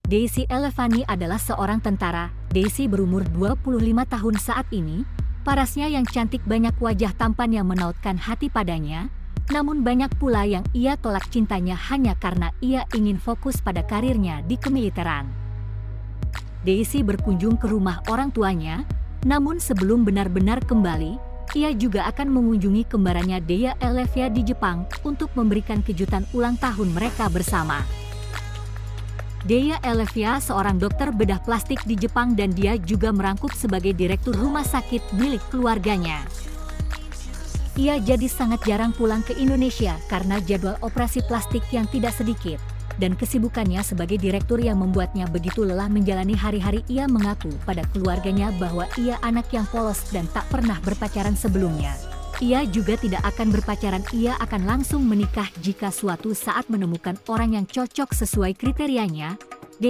Daisy Elevani adalah seorang tentara. Daisy berumur 25 tahun saat ini. Parasnya yang cantik, banyak wajah tampan yang menautkan hati padanya. Namun banyak pula yang ia tolak cintanya hanya karena ia ingin fokus pada karirnya di kemiliteran. Daisy berkunjung ke rumah orang tuanya, namun sebelum benar-benar kembali, ia juga akan mengunjungi kembarannya Dea Elevia di Jepang untuk memberikan kejutan ulang tahun mereka bersama. Dea Elevia seorang dokter bedah plastik di Jepang dan dia juga merangkup sebagai direktur rumah sakit milik keluarganya. Ia jadi sangat jarang pulang ke Indonesia karena jadwal operasi plastik yang tidak sedikit, dan kesibukannya sebagai direktur yang membuatnya begitu lelah menjalani hari-hari. Ia mengaku pada keluarganya bahwa ia anak yang polos dan tak pernah berpacaran sebelumnya. Ia juga tidak akan berpacaran, ia akan langsung menikah jika suatu saat menemukan orang yang cocok sesuai kriterianya.